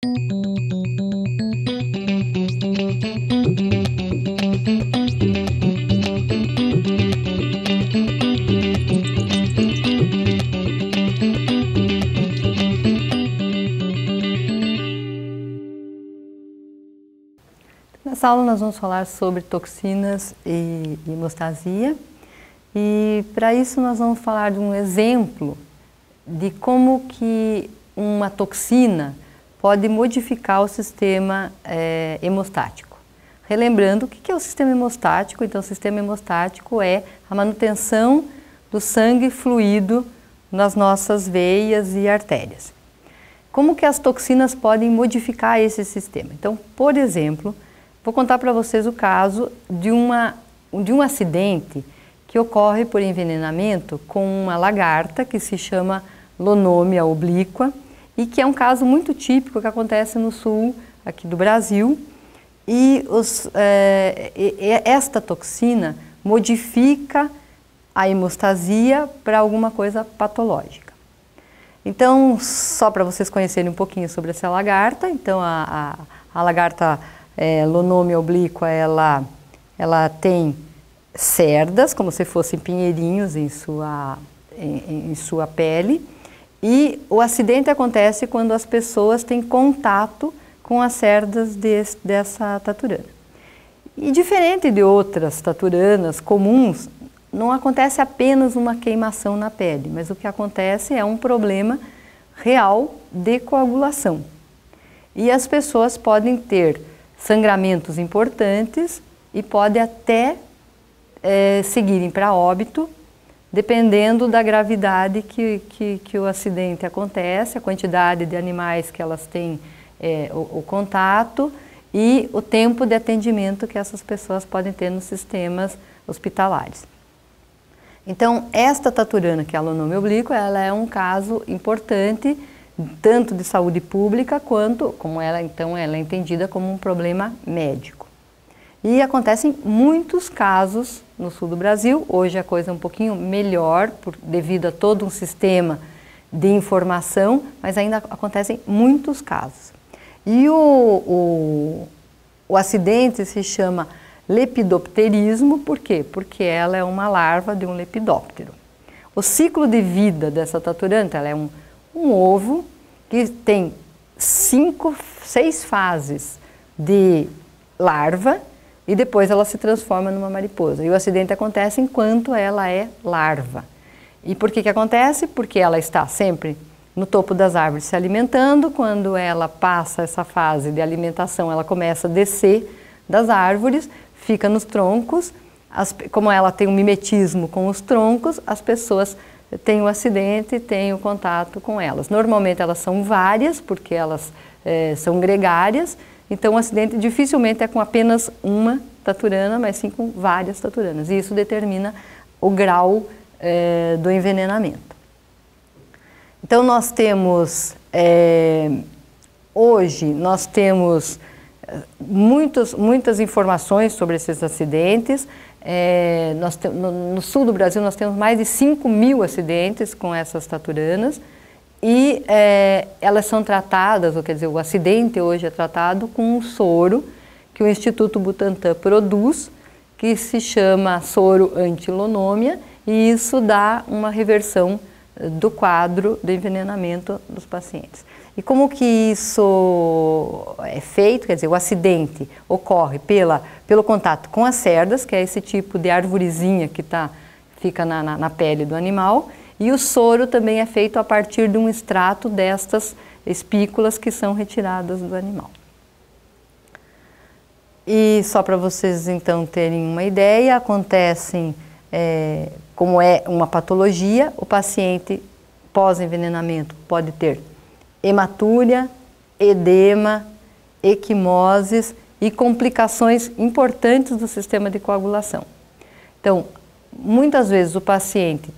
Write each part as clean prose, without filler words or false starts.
Nessa aula nós vamos falar sobre toxinas e hemostasia, e para isso nós vamos falar de um exemplo de como que uma toxina pode modificar o sistema hemostático. Relembrando, o que é o sistema hemostático? Então, o sistema hemostático é a manutenção do sangue fluido nas nossas veias e artérias. Como que as toxinas podem modificar esse sistema? Então, por exemplo, vou contar para vocês o caso de um acidente que ocorre por envenenamento com uma lagarta que se chama Lonomia obliqua e que é um caso muito típico que acontece no sul aqui do Brasil. E esta toxina modifica a hemostasia para alguma coisa patológica. Então, só para vocês conhecerem um pouquinho sobre essa lagarta, então a lagarta Lonomia obliqua, ela tem cerdas, como se fossem pinheirinhos em sua pele, e o acidente acontece quando as pessoas têm contato com as cerdas dessa taturana. E diferente de outras taturanas comuns, não acontece apenas uma queimação na pele, mas o que acontece é um problema real de coagulação. E as pessoas podem ter sangramentos importantes e podem até seguirem para óbito, dependendo da gravidade que o acidente acontece, a quantidade de animais que elas têm o contato e o tempo de atendimento que essas pessoas podem ter nos sistemas hospitalares. Então, esta taturana, que é a Lonomia obliqua, ela é um caso importante, tanto de saúde pública, quanto, então, ela é entendida como um problema médico. E acontecem muitos casos no sul do Brasil. Hoje a coisa é um pouquinho melhor, devido a todo um sistema de informação, mas ainda acontecem muitos casos. E o acidente se chama lepidopterismo, por quê? Porque ela é uma larva de um lepidóptero. O ciclo de vida dessa taturanta, ela é um ovo que tem 6 fases de larva e depois ela se transforma numa mariposa. E o acidente acontece enquanto ela é larva. E por que acontece? Porque ela está sempre no topo das árvores se alimentando. Quando ela passa essa fase de alimentação, ela começa a descer das árvores, fica nos troncos. Como ela tem um mimetismo com os troncos, as pessoas têm o acidente e têm o contato com elas. Normalmente elas são várias, porque elas são gregárias. Então, o acidente dificilmente é com apenas uma taturana, mas sim com várias taturanas. E isso determina o grau do envenenamento. Então, nós temos, hoje, nós temos muitas informações sobre esses acidentes. No sul do Brasil, nós temos mais de 5.000 acidentes com essas taturanas. E elas são tratadas, ou quer dizer, o acidente hoje é tratado com um soro que o Instituto Butantan produz, que se chama soro anti-Lonomia, e isso dá uma reversão do quadro do envenenamento dos pacientes. E como que isso é feito? Quer dizer, o acidente ocorre pelo contato com as cerdas, que é esse tipo de arvorezinha que fica na pele do animal. E o soro também é feito a partir de um extrato destas espículas que são retiradas do animal. E só para vocês então terem uma ideia, acontecem, como é uma patologia, o paciente pós-envenenamento pode ter hematúria, edema, equimoses e complicações importantes do sistema de coagulação. Então, muitas vezes o paciente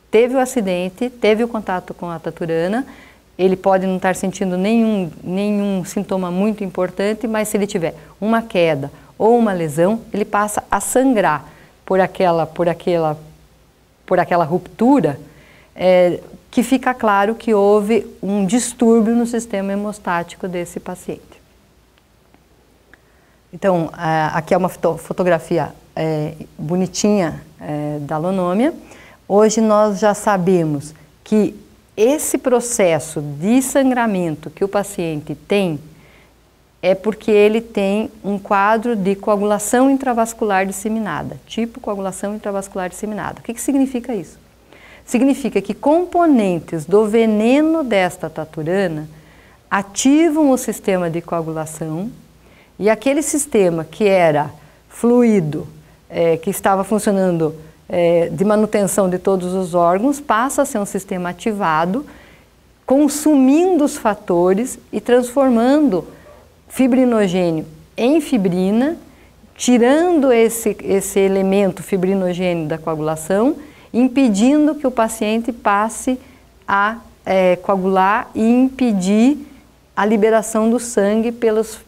teve o acidente, teve o contato com a taturana, ele pode não estar sentindo nenhum sintoma muito importante, mas se ele tiver uma queda ou uma lesão, ele passa a sangrar por aquela ruptura que fica claro que houve um distúrbio no sistema hemostático desse paciente. Então, aqui é uma fotografia bonitinha da alonômia. Hoje nós já sabemos que esse processo de sangramento que o paciente tem é porque ele tem um quadro de coagulação intravascular disseminada, tipo coagulação intravascular disseminada. O que significa isso? Significa que componentes do veneno desta taturana ativam o sistema de coagulação e aquele sistema que era fluido, que estava funcionando de manutenção de todos os órgãos, passa a ser um sistema ativado, consumindo os fatores e transformando fibrinogênio em fibrina, tirando esse elemento fibrinogênio da coagulação, impedindo que o paciente passe a coagular e impedir a liberação do sangue pelas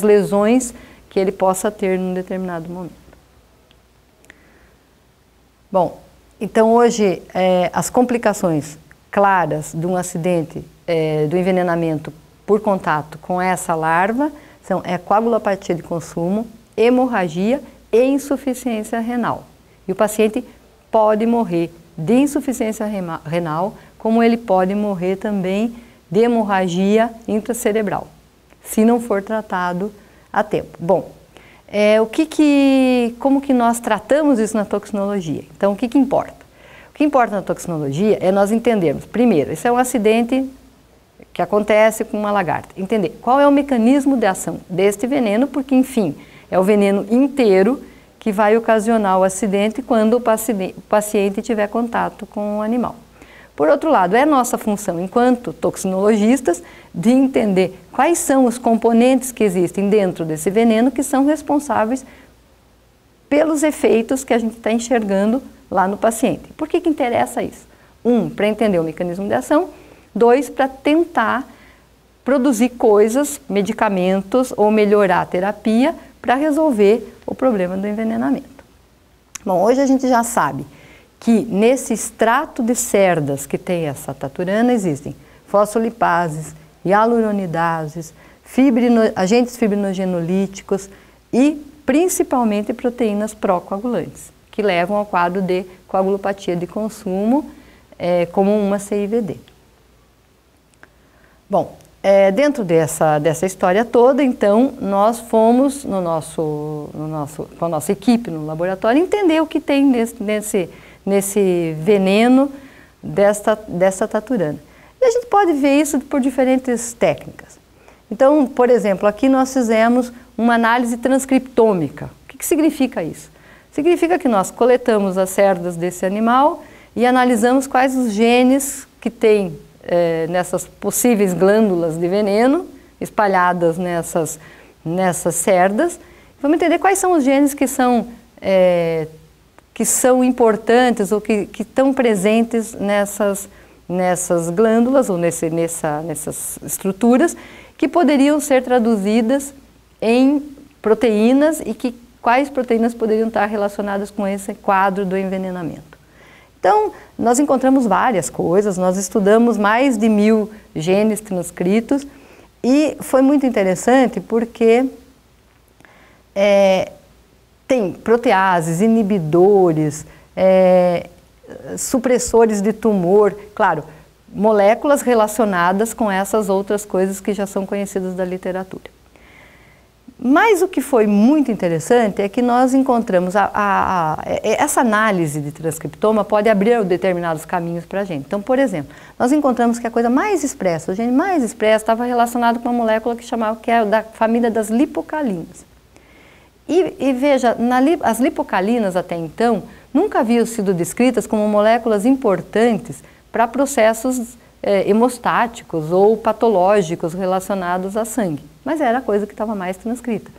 lesões que ele possa ter num determinado momento. Bom, então hoje as complicações claras de um acidente do envenenamento por contato com essa larva são coagulopatia de consumo, hemorragia e insuficiência renal. E o paciente pode morrer de insuficiência renal, como ele pode morrer também de hemorragia intracerebral, se não for tratado a tempo. Bom, como que nós tratamos isso na toxinologia? Então, o que importa? O que importa na toxinologia é nós entendermos, primeiro, isso é um acidente que acontece com uma lagarta. Entender qual é o mecanismo de ação deste veneno, porque, enfim, é o veneno inteiro que vai ocasionar o acidente quando o paciente tiver contato com o animal. Por outro lado, é nossa função, enquanto toxinologistas, de entender quais são os componentes que existem dentro desse veneno que são responsáveis pelos efeitos que a gente está enxergando lá no paciente. Por que interessa isso? Para entender o mecanismo de ação. 2, para tentar produzir coisas, medicamentos ou melhorar a terapia para resolver o problema do envenenamento. Bom, hoje a gente já sabe que nesse extrato de cerdas que tem essa taturana existem fosfolipases, hialuronidases, agentes fibrinogenolíticos e principalmente proteínas pró-coagulantes, que levam ao quadro de coagulopatia de consumo, como uma CIVD. Bom, dentro dessa história toda, então, nós fomos com a nossa equipe no laboratório entender o que tem nesse veneno dessa taturana. E a gente pode ver isso por diferentes técnicas. Então, por exemplo, aqui nós fizemos uma análise transcriptômica. O que significa isso? Significa que nós coletamos as cerdas desse animal e analisamos quais os genes que tem nessas possíveis glândulas de veneno espalhadas nessas cerdas. Vamos entender quais são os genes que são importantes ou que estão presentes nessas glândulas ou nessas estruturas que poderiam ser traduzidas em proteínas e quais proteínas poderiam estar relacionadas com esse quadro do envenenamento. Então, nós encontramos várias coisas, nós estudamos mais de 1000 genes transcritos e foi muito interessante porque tem proteases, inibidores, supressores de tumor, claro, moléculas relacionadas com essas outras coisas que já são conhecidas da literatura. Mas o que foi muito interessante é que nós encontramos, essa análise de transcriptoma pode abrir determinados caminhos para a gente. Então, por exemplo, nós encontramos que a coisa mais expressa, o gene mais expresso estava relacionado com uma molécula que é da família das lipocalinas. E veja, as lipocalinas até então nunca haviam sido descritas como moléculas importantes para processos hemostáticos ou patológicos relacionados a sangue, mas era a coisa que estava mais transcrita.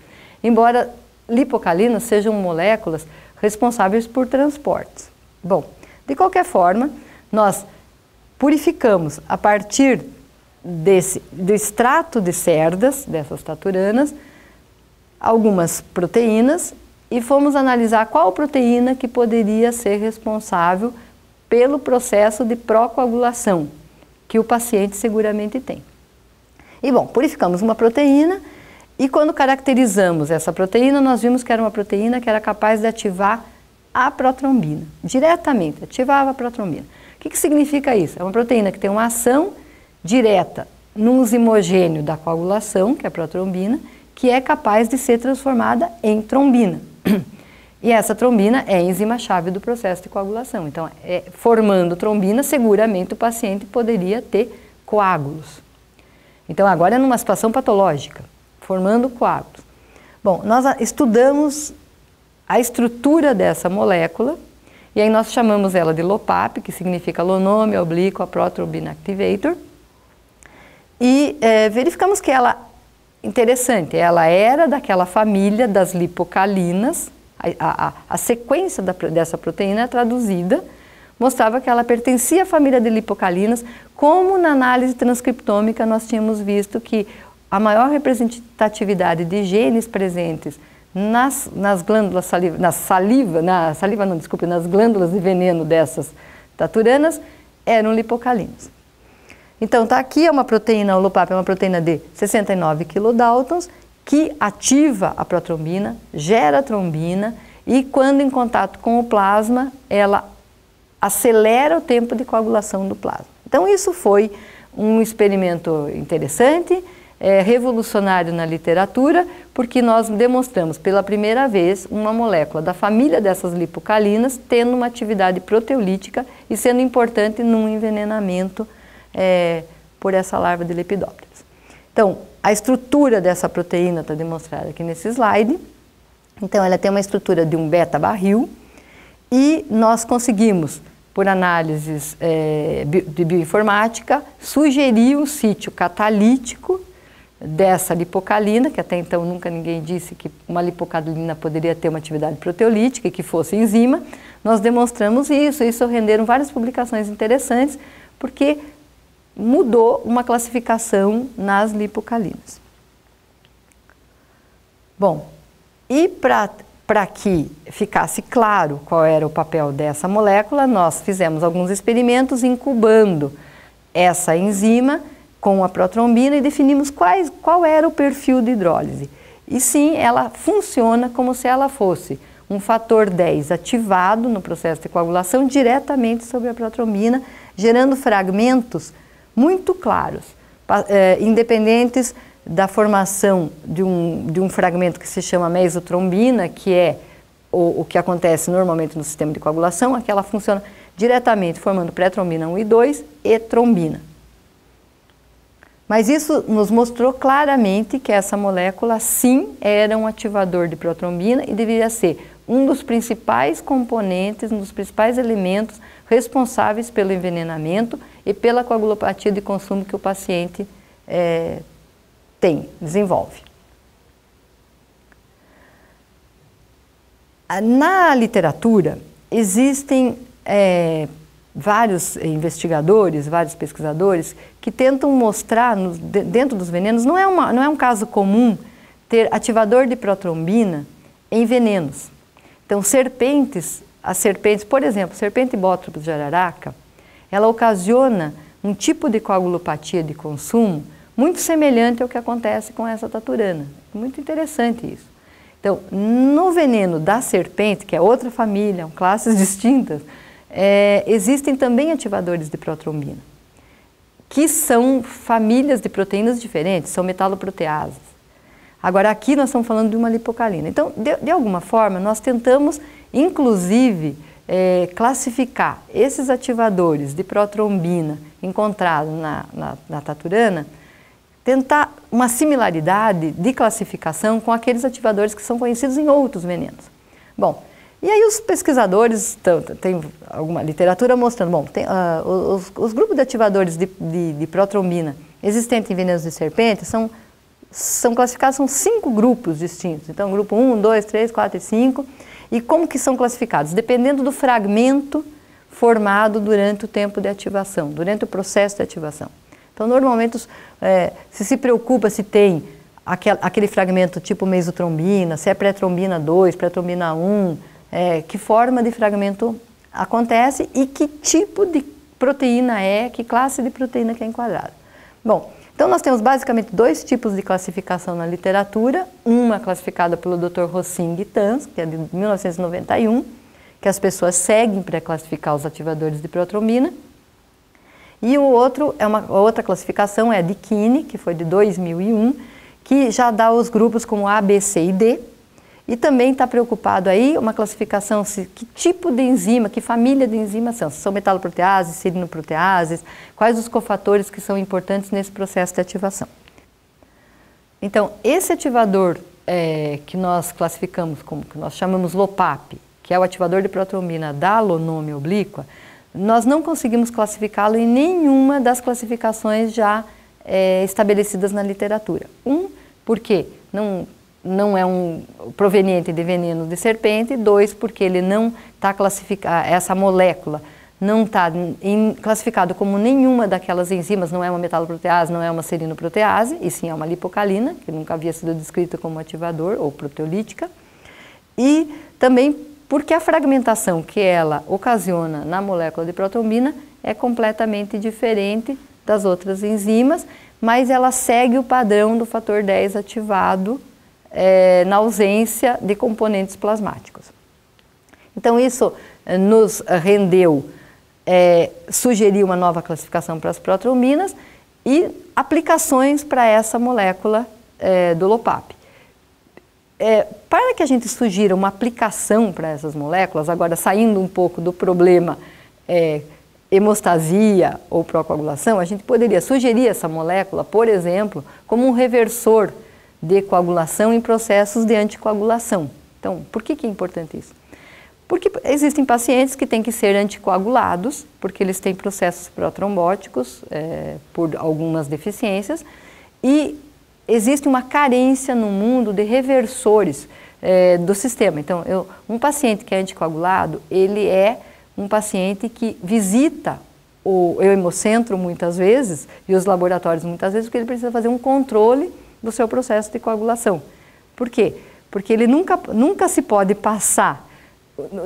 Embora lipocalinas sejam moléculas responsáveis por transportes. Bom, de qualquer forma, nós purificamos a partir do extrato de cerdas, dessas taturanas, algumas proteínas e fomos analisar qual proteína que poderia ser responsável pelo processo de procoagulação, que o paciente seguramente tem. E bom, purificamos uma proteína e quando caracterizamos essa proteína, nós vimos que era uma proteína que era capaz de ativar a protrombina, diretamente, ativava a protrombina. O que significa isso? É uma proteína que tem uma ação direta num zimogênio da coagulação, que é a protrombina, que é capaz de ser transformada em trombina. E essa trombina é a enzima-chave do processo de coagulação. Então, formando trombina, seguramente o paciente poderia ter coágulos. Então, agora é numa situação patológica, formando coágulos. Bom, nós estudamos a estrutura dessa molécula, e aí nós chamamos ela de LOPAP, que significa Lonome Oblíqua Prothrombin Activator, e verificamos que ela, interessante, ela era daquela família das lipocalinas, a sequência dessa proteína traduzida mostrava que ela pertencia à família de lipocalinas, como na análise transcriptômica nós tínhamos visto que a maior representatividade de genes presentes nas glândulas nas glândulas de veneno dessas taturanas eram lipocalinas. Então tá aqui, é uma proteína, o LOPAP é uma proteína de 69 kilodaltons, que ativa a protrombina, gera trombina e quando em contato com o plasma, ela acelera o tempo de coagulação do plasma. Então isso foi um experimento interessante, revolucionário na literatura, porque nós demonstramos pela primeira vez uma molécula da família dessas lipocalinas tendo uma atividade proteolítica e sendo importante num envenenamento por essa larva de Lepidopteros. Então, a estrutura dessa proteína está demonstrada aqui nesse slide. Então, ela tem uma estrutura de um beta-barril e nós conseguimos, por análises de bioinformática, sugerir o sítio catalítico dessa lipocalina, que até então nunca ninguém disse que uma lipocalina poderia ter uma atividade proteolítica e que fosse enzima. Nós demonstramos isso renderam várias publicações interessantes, porque mudou uma classificação nas lipocalinas. Bom, e para que ficasse claro qual era o papel dessa molécula, nós fizemos alguns experimentos incubando essa enzima com a protrombina e definimos qual era o perfil de hidrólise. E sim, ela funciona como se ela fosse um fator 10 ativado no processo de coagulação diretamente sobre a protrombina, gerando fragmentos muito claros, independentes da formação de um fragmento que se chama mesotrombina, que é o que acontece normalmente no sistema de coagulação, aqui ela funciona diretamente formando pré-trombina 1 e 2 e trombina. Mas isso nos mostrou claramente que essa molécula sim era um ativador de protrombina e deveria ser um dos principais componentes, um dos principais elementos responsáveis pelo envenenamento e pela coagulopatia de consumo que o paciente desenvolve. Na literatura existem vários investigadores, vários pesquisadores que tentam mostrar dentro dos venenos, não é um caso comum ter ativador de protrombina em venenos. Então as serpentes, por exemplo, serpente Botrytis de jararaca, ela ocasiona um tipo de coagulopatia de consumo muito semelhante ao que acontece com essa taturana. Muito interessante isso. Então, no veneno da serpente, que é outra família, classes distintas, existem também ativadores de protrombina, que são famílias de proteínas diferentes, são metaloproteases. Agora, aqui nós estamos falando de uma lipocalina. Então, de alguma forma, nós tentamos, inclusive, classificar esses ativadores de protrombina encontrados na taturana, tentar uma similaridade de classificação com aqueles ativadores que são conhecidos em outros venenos. Bom, e aí os pesquisadores, tem alguma literatura mostrando, bom, os grupos de ativadores de protrombina existentes em venenos de serpente são classificados, são 5 grupos distintos. Então, grupo 1, 2, 3, 4 e 5. E como que são classificados? Dependendo do fragmento formado durante o tempo de ativação, durante o processo de ativação. Então, normalmente, se preocupa se tem aquele fragmento tipo mesotrombina, se é pré-trombina 2, pré-trombina 1, que forma de fragmento acontece e que tipo de proteína é, que classe de proteína que é enquadrada. Bom, então nós temos basicamente dois tipos de classificação na literatura, uma classificada pelo Dr. Rosin e Tans, que é de 1991, que as pessoas seguem para classificar os ativadores de protrombina, e o outro a outra classificação é de Kinney, que foi de 2001, que já dá os grupos como A, B, C e D, e também está preocupado aí uma classificação, que tipo de enzima, que família de enzimas são, se são metaloproteases, serinoproteases, quais os cofatores que são importantes nesse processo de ativação. Então, esse ativador que nós classificamos como, que nós chamamos LOPAP, que é o ativador de protrombina da alonome oblíqua, nós não conseguimos classificá-lo em nenhuma das classificações já estabelecidas na literatura. Porque não é um proveniente de veneno de serpente, 2, porque ele não está classificado, essa molécula não está classificado como nenhuma daquelas enzimas, não é uma metaloprotease, não é uma serinoprotease, e sim é uma lipocalina, que nunca havia sido descrita como ativador ou proteolítica, e também porque a fragmentação que ela ocasiona na molécula de protrombina é completamente diferente das outras enzimas, mas ela segue o padrão do fator 10 ativado na ausência de componentes plasmáticos. Então isso nos rendeu sugerir uma nova classificação para as protrombinas e aplicações para essa molécula do LOPAP. Para que a gente sugira uma aplicação para essas moléculas, agora saindo um pouco do problema hemostasia ou procoagulação, a gente poderia sugerir essa molécula, por exemplo, como um reversor de coagulação em processos de anticoagulação. Então, por que é importante isso? Porque existem pacientes que têm que ser anticoagulados, porque eles têm processos protrombóticos por algumas deficiências, e existe uma carência no mundo de reversores do sistema. Então, um paciente que é anticoagulado, ele é um paciente que visita o hemocentro muitas vezes, e os laboratórios muitas vezes, porque ele precisa fazer um controle do seu processo de coagulação. Por quê? Porque ele nunca se pode passar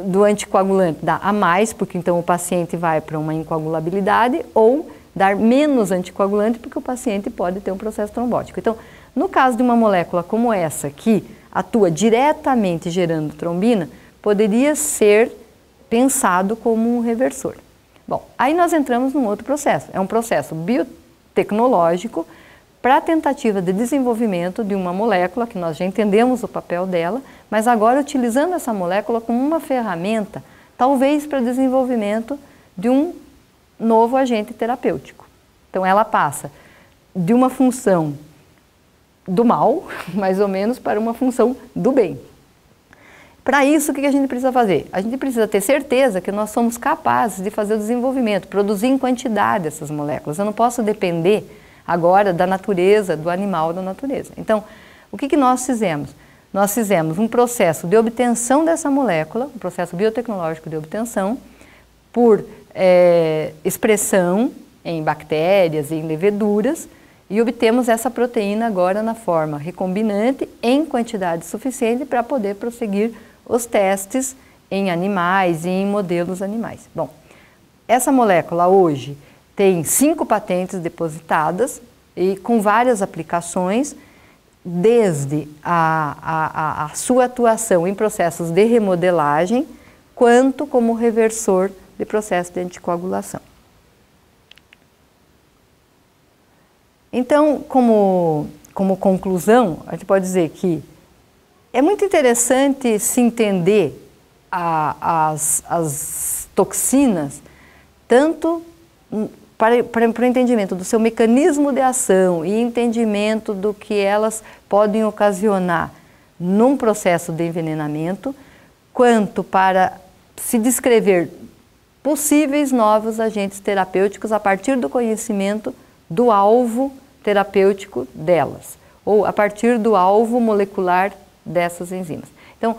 do anticoagulante, dar a mais, porque então o paciente vai para uma incoagulabilidade, ou dar menos anticoagulante, porque o paciente pode ter um processo trombótico. Então, no caso de uma molécula como essa, que atua diretamente gerando trombina, poderia ser pensado como um reversor. Bom, aí nós entramos num outro processo. É um processo biotecnológico para a tentativa de desenvolvimento de uma molécula, que nós já entendemos o papel dela, mas agora utilizando essa molécula como uma ferramenta, talvez para desenvolvimento de um novo agente terapêutico. Então ela passa de uma função do mal, mais ou menos, para uma função do bem. Para isso, o que a gente precisa fazer? A gente precisa ter certeza que nós somos capazes de fazer o desenvolvimento, produzir em quantidade essas moléculas. Eu não posso depender agora da natureza, do animal da natureza. Então, o que nós fizemos? Nós fizemos um processo de obtenção dessa molécula, um processo biotecnológico de obtenção, por expressão em bactérias e em leveduras, e obtemos essa proteína agora na forma recombinante em quantidade suficiente para poder prosseguir os testes em animais e em modelos animais. Bom, essa molécula hoje tem 5 patentes depositadas e com várias aplicações, desde a sua atuação em processos de remodelagem, quanto como reversor de processo de anticoagulação. Então, como conclusão, a gente pode dizer que é muito interessante se entender as toxinas, tanto para o entendimento do seu mecanismo de ação e entendimento do que elas podem ocasionar num processo de envenenamento, quanto para se descrever possíveis novos agentes terapêuticos a partir do conhecimento do alvo terapêutico delas, ou a partir do alvo molecular dessas enzimas. Então,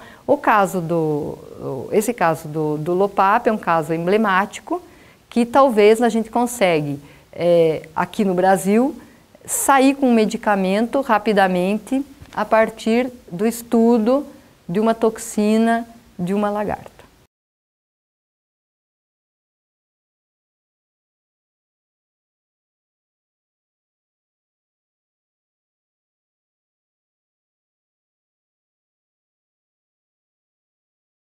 esse caso do LOPAP é um caso emblemático, que talvez a gente consegue, aqui no Brasil, sair com um medicamento rapidamente a partir do estudo de uma toxina de uma lagarta.